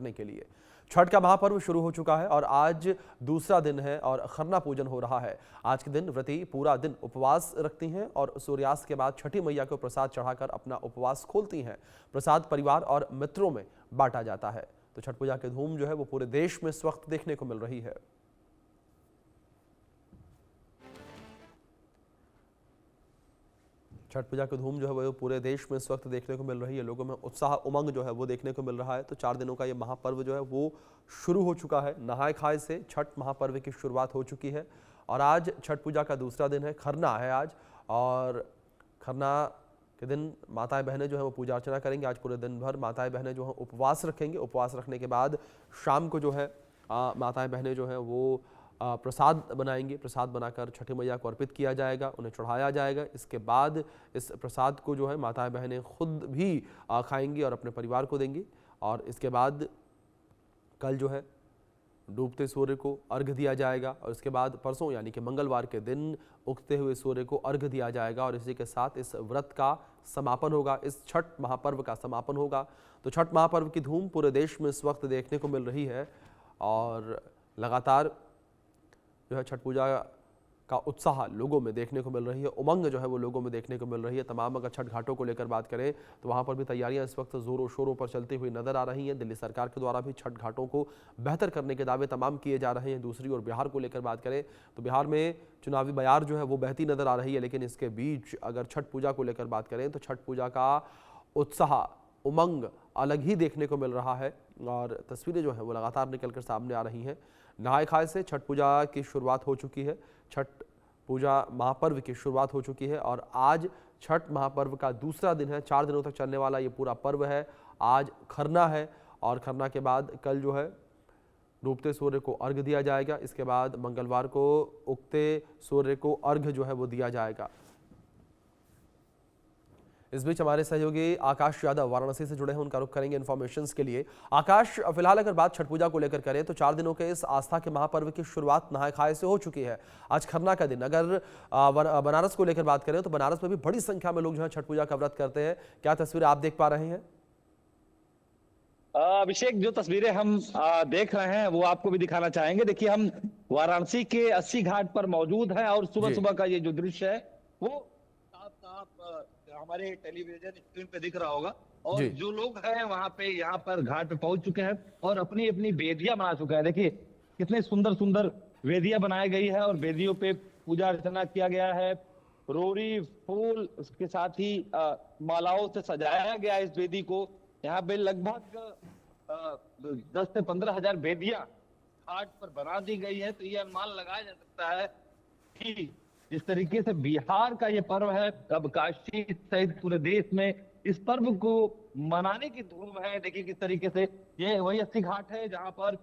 करने के लिए। छठ का महापर्व शुरू हो चुका है और आज दूसरा दिन है और खरना पूजन हो रहा है। आज के दिन व्रती पूरा दिन उपवास रखती हैं और सूर्यास्त के बाद छठी मैया को प्रसाद चढ़ाकर अपना उपवास खोलती हैं। प्रसाद परिवार और मित्रों में बांटा जाता है। तो छठ पूजा की धूम जो है वो पूरे देश में इस वक्त देखने को मिल रही है। छठ पूजा की धूम जो है वो पूरे देश में इस वक्त देखने को मिल रही है। लोगों में उत्साह उमंग जो है वो देखने को मिल रहा है। तो 4 दिनों का ये महापर्व जो है वो शुरू हो चुका है। नहाय खाए से छठ महापर्व की शुरुआत हो चुकी है और आज छठ पूजा का दूसरा दिन है। खरना है आज और खरना के दिन माताएं बहनें जो है वो पूजा अर्चना करेंगे। आज पूरे दिन भर माताएं बहनें जो है उपवास रखेंगे। उपवास रखने के बाद शाम को जो है माताएं बहनें जो है वो प्रसाद बनाएंगे। प्रसाद बनाकर छठी मैया को अर्पित किया जाएगा, उन्हें चढ़ाया जाएगा। इसके बाद इस प्रसाद को जो है माताएं बहनें खुद भी खाएंगी और अपने परिवार को देंगी। और इसके बाद कल जो है डूबते सूर्य को अर्घ दिया जाएगा और इसके बाद परसों यानी कि मंगलवार के दिन उगते हुए सूर्य को अर्घ दिया जाएगा और इसी के साथ इस व्रत का समापन होगा, इस छठ महापर्व का समापन होगा। तो छठ महापर्व की धूम पूरे देश में इस वक्त देखने को मिल रही है और लगातार जो है छठ पूजा का उत्साह लोगों में देखने को मिल रही है। उमंग जो है वो लोगों में देखने को मिल रही है। तमाम अगर छठ घाटों को लेकर बात करें तो वहाँ पर भी तैयारियां इस वक्त जोरों शोरों पर चलती हुई नजर आ रही हैं। दिल्ली सरकार के द्वारा भी छठ घाटों को बेहतर करने के दावे तमाम किए जा रहे हैं। दूसरी ओर बिहार को लेकर बात करें तो बिहार में चुनावी बयार जो है वो बहती नजर आ रही है। लेकिन इसके बीच अगर छठ पूजा को लेकर बात करें तो छठ पूजा का उत्साह उमंग अलग ही देखने को मिल रहा है और तस्वीरें जो है वो लगातार निकल कर सामने आ रही हैं। नहाय खाए से छठ पूजा की शुरुआत हो चुकी है। छठ पूजा महापर्व की शुरुआत हो चुकी है और आज छठ महापर्व का दूसरा दिन है। 4 दिनों तक चलने वाला ये पूरा पर्व है। आज खरना है और खरना के बाद कल जो है डूबते सूर्य को अर्घ दिया जाएगा। इसके बाद मंगलवार को उगते सूर्य को अर्घ जो है वो दिया जाएगा। इस बीच हमारे सहयोगी आकाश यादव वाराणसी से जुड़े हैं, उनका रुख करेंगे इन्फॉर्मेशंस के लिए। आकाश, फिलहाल अगर बात छठ पूजा को लेकर करें तो 4 दिनों के इस आस्था के महापर्व की शुरुआत नहाय खाए से हो चुकी है। आज खरना का दिन। अगर बनारस को लेकर बात करें तो बनारस में भी बड़ी संख्या में लोग जो है छठ पूजा का व्रत करते हैं। क्या तस्वीरें आप देख पा रहे हैं? अभिषेक, जो तस्वीरें हम देख रहे हैं वो आपको भी दिखाना चाहेंगे। देखिए, हम वाराणसी के 80 घाट पर मौजूद हैं और सुबह सुबह का ये जो दृश्य है वो साफ साफ हमारे टेलीविजन स्क्रीन पे दिख रहा होगा। और जो लोग हैं वहां पे यहाँ पर घाट पे पहुंच चुके हैं और अपनी अपनी वेदियां बना चुके हैं। देखिए कितने सुंदर सुंदर वेदियां बनाई गई है और वेदियों पे पूजा अर्चना किया गया है। रोरी, फूल, उसके साथ ही मालाओं से सजाया गया इस वेदी को। यहाँ पे लगभग 10 से 15 हजार वेदियां घाट पर बना दी गई है। तो ये अनुमान लगाया जा सकता है कि जिस तरीके से बिहार का ये पर्व है, अब काशी सहित पूरे देश में इस पर्व को मनाने की धूम है। देखिए किस तरीके से ये वही 80 घाट है जहां पर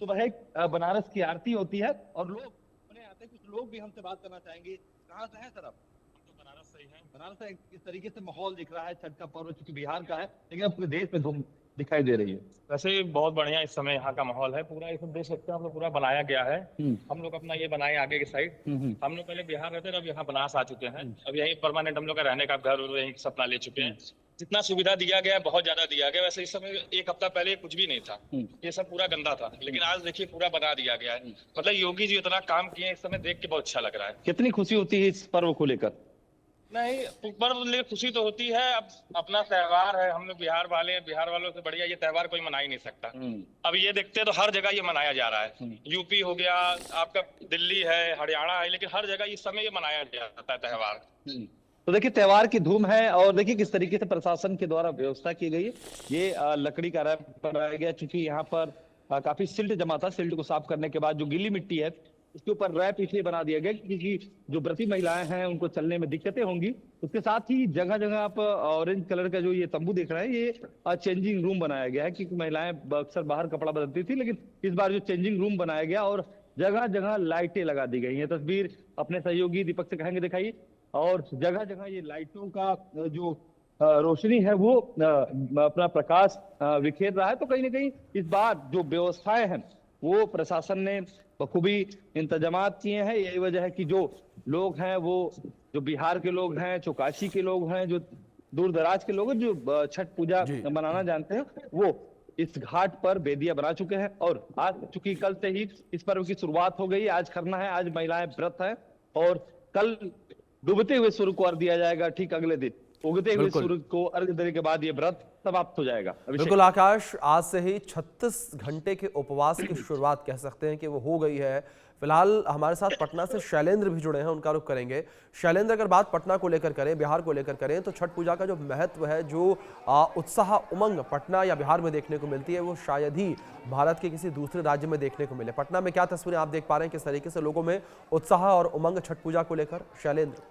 सुबह बनारस की आरती होती है और लोग अपने आते। कुछ लोग भी हमसे बात करना चाहेंगे। कहाँ से है सर आप? बनारस से ही है। बनारस से किस तरीके से माहौल दिख रहा है छठ का पर्व? चूंकि बिहार का है लेकिन अब पूरे देश में धूम दिखाई दे रही है। वैसे बहुत बढ़िया इस समय यहाँ का माहौल है। पूरा इसमें देख सकते हैं आप लोग, पूरा बनाया गया है। हम लोग अपना ये बनाए आगे की साइड। हम लोग पहले बिहार रहते थे, अब यहाँ बनारस आ चुके हैं। अब यही परमानेंट हम लोग का रहने का घर यही सपना ले चुके हैं। जितना सुविधा दिया गया है बहुत ज्यादा दिया गया। वैसे इस समय 1 हफ्ता पहले कुछ भी नहीं था, ये सब पूरा गंदा था, लेकिन आज देखिए पूरा बना दिया गया है। मतलब योगी जी इतना काम किए, इस समय देख के बहुत अच्छा लग रहा है। कितनी खुशी होती है इस पर्व को लेकर? नहीं, पर्व लेकर खुशी तो होती है। अब अपना त्योहार है, हम लोग बिहार वाले हैं, बिहार वालों से बढ़िया ये त्योहार कोई मना ही नहीं सकता। अब ये देखते हैं तो हर जगह ये मनाया जा रहा है। यूपी हो गया, आपका दिल्ली है, हरियाणा है, लेकिन हर जगह इस समय ये मनाया जाता है त्योहार। तो देखिए त्योहार की धूम है और देखिए किस तरीके से प्रशासन के द्वारा व्यवस्था की गई है। ये लकड़ी का रैंप बनाया गया, चूंकि यहाँ पर काफी सिल्ट जमा था। सिल्ट को साफ करने के बाद जो गीली मिट्टी है उसके ऊपर रैप इसलिए बना दिया गया क्योंकि जो व्रती महिलाएं हैं उनको चलने में दिक्कतें होंगी। उसके साथ ही जगह जगह आप ऑरेंज कलर का जो ये तंबू देख रहे हैं, ये चेंजिंग रूम बनाया गया है क्योंकि महिलाएं अक्सर बाहर कपड़ा बदलती थी, लेकिन इस बार जो चेंजिंग रूम बनाया गया और जगह जगह लाइटें लगा दी गई हैं। तस्वीर अपने सहयोगी दीपक से कहेंगे दिखाइए। और जगह जगह ये लाइटों का जो रोशनी है वो अपना प्रकाश बिखेर रहा है। तो कहीं ना कहीं इस बार जो व्यवस्थाएं हैं वो प्रशासन ने बखूबी इंतजामात किए हैं। यही वजह है कि जो लोग हैं वो जो बिहार के लोग हैं, जो काशी के लोग हैं, जो दूर दराज के लोग हैं, जो छठ पूजा मनाना जानते हैं, वो इस घाट पर बेदिया बना चुके हैं और आज चूंकि कल से ही इस पर्व की शुरुआत हो गई, आज खरना है, आज महिलाएं व्रत है और कल डूबते हुए सूर्य को अर्घ दिया जाएगा। ठीक अगले दिन उगते हुए सूर्य को अर्घ देने के बाद ये व्रत समाप्त हो जाएगा। बिल्कुल आकाश, आज से ही 36 घंटे के उपवास की शुरुआत कह सकते हैं कि वो हो गई है। फिलहाल हमारे साथ पटना से शैलेंद्र भी जुड़े हैं, उनका रुख करेंगे। शैलेंद्र, अगर बात पटना को लेकर करें, बिहार को लेकर करें, तो छठ पूजा का जो महत्व है, जो उत्साह उमंग पटना या बिहार में देखने को मिलती है, वो शायद ही भारत के किसी दूसरे राज्य में देखने को मिले। पटना में क्या तस्वीरें आप देख पा रहे हैं, किस तरीके से लोगों में उत्साह और उमंग छठ पूजा को लेकर? शैलेंद्र,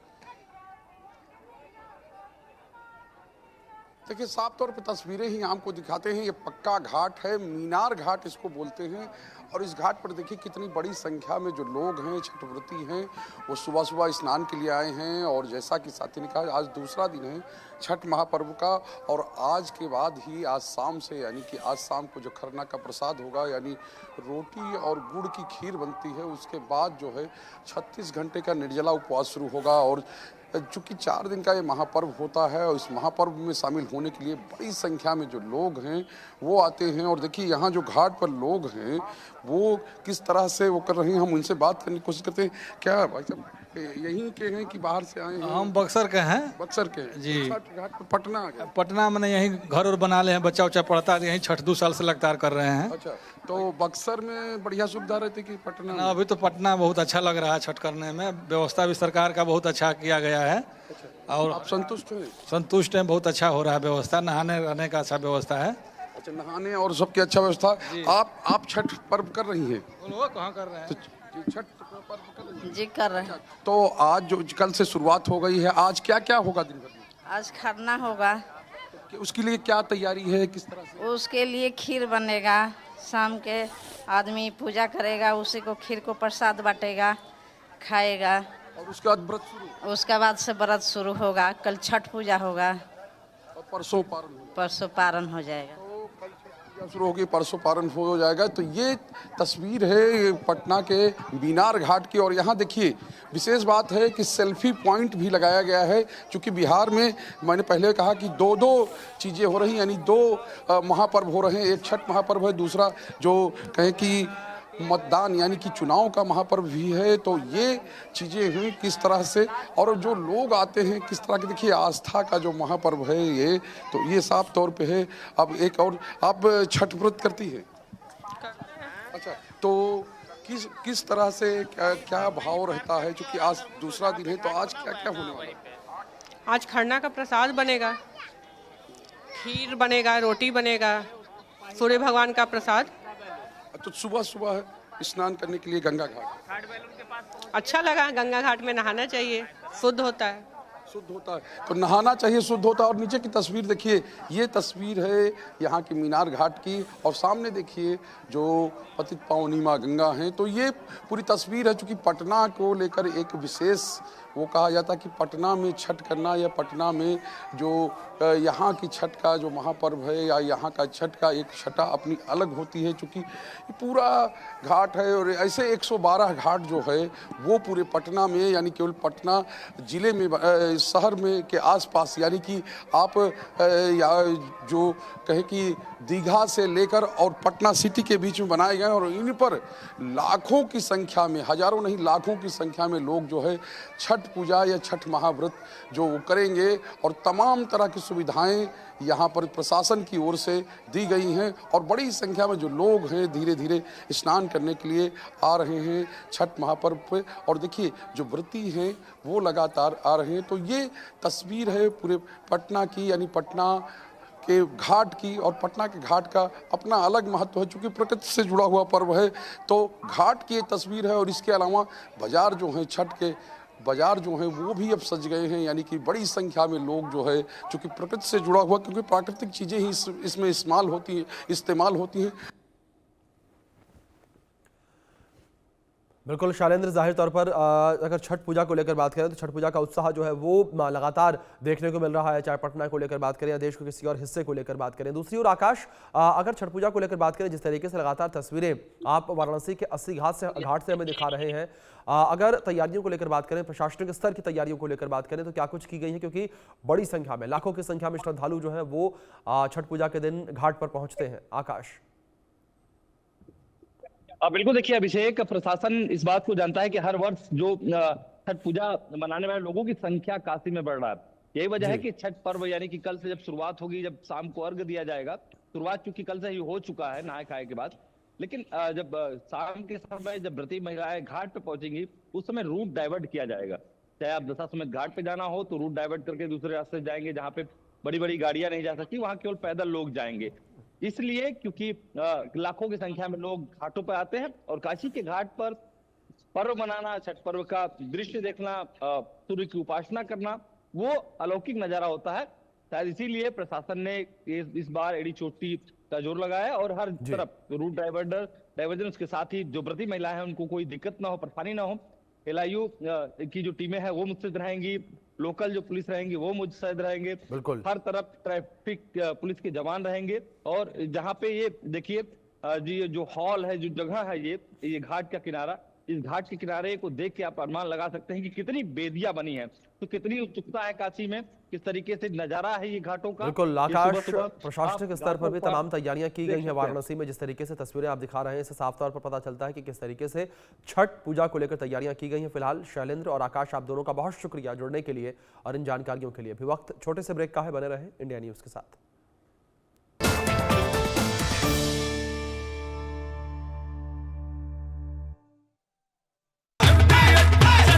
देखिए, साफ तौर पे तस्वीरें ही आपको दिखाते हैं। ये पक्का घाट है, मीनार घाट इसको बोलते हैं। और इस घाट पर देखिए कितनी बड़ी संख्या में जो लोग हैं, छठव्रती हैं, वो सुबह सुबह स्नान के लिए आए हैं। और जैसा कि साथी ने कहा, आज दूसरा दिन है छठ महापर्व का और आज के बाद ही आज शाम से, यानी कि आज शाम को जो खरना का प्रसाद होगा, यानी रोटी और गुड़ की खीर बनती है, उसके बाद जो है 36 घंटे का निर्जला उपवास शुरू होगा। और चूँकि 4 दिन का ये महापर्व होता है और इस महापर्व में शामिल होने के लिए बड़ी संख्या में जो लोग हैं वो आते हैं। और देखिए यहाँ जो घाट पर लोग हैं वो किस तरह से वो कर रहे हैं, हम उनसे बात करने की कोशिश करते हैं। क्या भाई साहब यहीं के हैं कि बाहर से आए हैं? हम बक्सर के हैं। बक्सर के हैं जी। छठ घाट पर पटना आ गए? पटना में यहीं घर और बना ले हैं, बच्चा उच्चा पढ़ता है, यहीं छठ 2 साल से लगातार कर रहे हैं। अच्छा, तो बक्सर में बढ़िया सुविधा रहती कि पटना में? अभी तो पटना बहुत अच्छा लग रहा है छठ करने में, व्यवस्था भी सरकार का बहुत अच्छा किया गया है। और आप संतुष्ट हैं? संतुष्ट हैं, बहुत अच्छा हो रहा है व्यवस्था, नहाने रहने का अच्छा व्यवस्था है। अच्छा, नहाने और सबकी अच्छा व्यवस्था। आप छठ पर्व कर रही हैं? बोलो कहाँ कर रहे हैं? छठ पर्व कर रही हैं? जी कर रहे हैं। तो आज जो कल से शुरुआत हो गई है, आज क्या क्या होगा दिन भर में? आज खरना होगा, कि उसके लिए क्या तैयारी है, किस तरह से? उसके लिए खीर बनेगा, शाम के आदमी पूजा करेगा, उसी को खीर को प्रसाद बांटेगा, खाएगा। और उसके बाद व्रत शुरू? उसके बाद से व्रत शुरू होगा। कल छठ पूजा होगा, और परसों पारण होगा? परसों पारण हो जाएगा। तो कल छठ पूजा शुरू होगी, परसों पारण हो जाएगा। तो ये तस्वीर है पटना के मीनार घाट की। और यहाँ देखिए विशेष बात है कि सेल्फी पॉइंट भी लगाया गया है। क्योंकि बिहार में मैंने पहले कहा कि दो चीज़ें हो रही, यानी 2 महापर्व हो रहे हैं। एक छठ महापर्व है, दूसरा जो कहें कि मतदान यानी कि चुनाव का महापर्व भी है। तो ये चीज़ें हैं किस तरह से, और जो लोग आते हैं किस तरह के। देखिए आस्था का जो महापर्व है ये, तो ये साफ तौर पे है। अब एक और, आप छठ व्रत करती है? अच्छा, तो किस तरह से क्या भाव रहता है? क्योंकि आज दूसरा दिन है, तो आज क्या क्या होने वाला है? आज खरना का प्रसाद बनेगा, खीर बनेगा, रोटी बनेगा, सूर्य भगवान का प्रसाद। तो सुबह सुबह स्नान करने के लिए गंगा घाट अच्छा लगा, गंगा घाट में नहाना चाहिए, शुद्ध होता है। शुद्ध होता है, तो नहाना चाहिए, शुद्ध होता है। और नीचे की तस्वीर देखिए, ये तस्वीर है यहाँ की मीनार घाट की। और सामने देखिए जो पतित पावनी माँ गंगा हैं। तो ये पूरी तस्वीर है। चूँकि पटना को लेकर एक विशेष वो कहा जाता है कि पटना में छठ करना, या पटना में जो यहाँ की छठ का जो महापर्व है, या यहाँ का छठ का एक छठा अपनी अलग होती है। चूँकि पूरा घाट है और ऐसे 112 घाट जो है वो पूरे पटना में, यानी केवल पटना ज़िले में, शहर में के आसपास, यानी कि आप या जो कहे कि दीघा से लेकर और पटना सिटी के बीच में बनाए गए। और इन पर लाखों की संख्या में, हजारों नहीं लाखों की संख्या में लोग जो है छठ पूजा या छठ महाव्रत जो वो करेंगे। और तमाम तरह की सुविधाएं यहाँ पर प्रशासन की ओर से दी गई हैं। और बड़ी संख्या में जो लोग हैं धीरे धीरे स्नान करने के लिए आ रहे हैं छठ महापर्व पे। और देखिए जो व्रती हैं वो लगातार आ रहे हैं। तो ये तस्वीर है पूरे पटना की, यानी पटना के घाट की। और पटना के घाट का अपना अलग महत्व है, चूँकि प्रकृति से जुड़ा हुआ पर्व है। तो घाट की ये तस्वीर है। और इसके अलावा बाज़ार जो हैं, छठ के बाज़ार जो हैं वो भी अब सज गए हैं। यानी कि बड़ी संख्या में लोग जो है, चूँकि प्रकृति से जुड़ा हुआ, क्योंकि प्राकृतिक चीज़ें ही इसमें इस्तेमाल होती हैं। बिल्कुल शैलेंद्र, जाहिर तौर पर अगर छठ पूजा को लेकर बात करें तो छठ पूजा का उत्साह जो है वो लगातार देखने को मिल रहा है, चाहे पटना को लेकर बात करें या देश के किसी और हिस्से को लेकर बात करें। दूसरी ओर आकाश, अगर छठ पूजा को लेकर बात करें, जिस तरीके से लगातार तस्वीरें आप वाराणसी के 80 घाट से हमें दिखा रहे हैं, अगर तैयारियों को लेकर बात करें, प्रशासनिक स्तर की तैयारियों को लेकर बात करें तो क्या कुछ की गई है? क्योंकि बड़ी संख्या में, लाखों की संख्या में श्रद्धालु जो है वो छठ पूजा के दिन घाट पर पहुंचते हैं। आकाश। बिल्कुल, देखिए अभिषेक, प्रशासन इस बात को जानता है कि हर वर्ष जो छठ पूजा मनाने वाले लोगों की संख्या काशी में बढ़ रहा है। यही वजह है कि छठ पर्व यानी कि कल से जब शुरुआत होगी, जब शाम को अर्घ दिया जाएगा, शुरुआत चूंकि कल से ही हो चुका है नहाय खाए के बाद, लेकिन जब शाम के समय जब व्रती महिलाएं घाट पे पहुंचेंगी उस समय रूट डाइवर्ट किया जाएगा। चाहे आप दशाश्वमेध घाट पे जाना हो तो रूट डाइवर्ट करके दूसरे रास्ते से जाएंगे, जहाँ पे बड़ी बड़ी गाड़ियां नहीं जा सकती, वहां केवल पैदल लोग जाएंगे। इसलिए क्योंकि लाखों की संख्या में लोग घाटों पर आते हैं और काशी के घाट पर पर्व मनाना, छठ पर्व का दृश्य देखना, सूर्य की उपासना करना, वो अलौकिक नजारा होता है। शायद इसीलिए प्रशासन ने इस बार एड़ी चोटी का जोर लगाया है और हर तरफ रूट डाइवर्जन, उसके साथ ही जो व्रती महिलाएं हैं उनको कोई दिक्कत ना हो, परेशानी ना हो। LIU की जो टीमें हैं वो मुस्तैद रहेंगी, लोकल जो पुलिस रहेंगी वो मुस्तैद रहेंगे, बिल्कुल हर तरफ ट्रैफिक पुलिस के जवान रहेंगे। और जहाँ पे ये देखिए जी, जो हॉल है, जो जगह है, ये घाट का किनारा, इस घाट के किनारे को देख के आप अनुमान लगा सकते हैं कि कितनी बेदियां बनी है, तो कितनी उत्सुकता है काशी में, किस तरीके से नजारा है ये घाटों का। बिल्कुल आकाश, प्रशासनिक स्तर पर भी तमाम तैयारियां की गई हैं वाराणसी में। जिस तरीके से तस्वीरें आप दिखा रहे हैं, इससे साफ तौर पर पता चलता है कि किस तरीके से छठ पूजा को लेकर तैयारियां की गई हैं। फिलहाल शैलेंद्र और आकाश, आप दोनों का बहुत शुक्रिया जुड़ने के लिए और इन जानकारियों के लिए। भी वक्त छोटे से ब्रेक का है, बने रहे इंडिया न्यूज के साथ।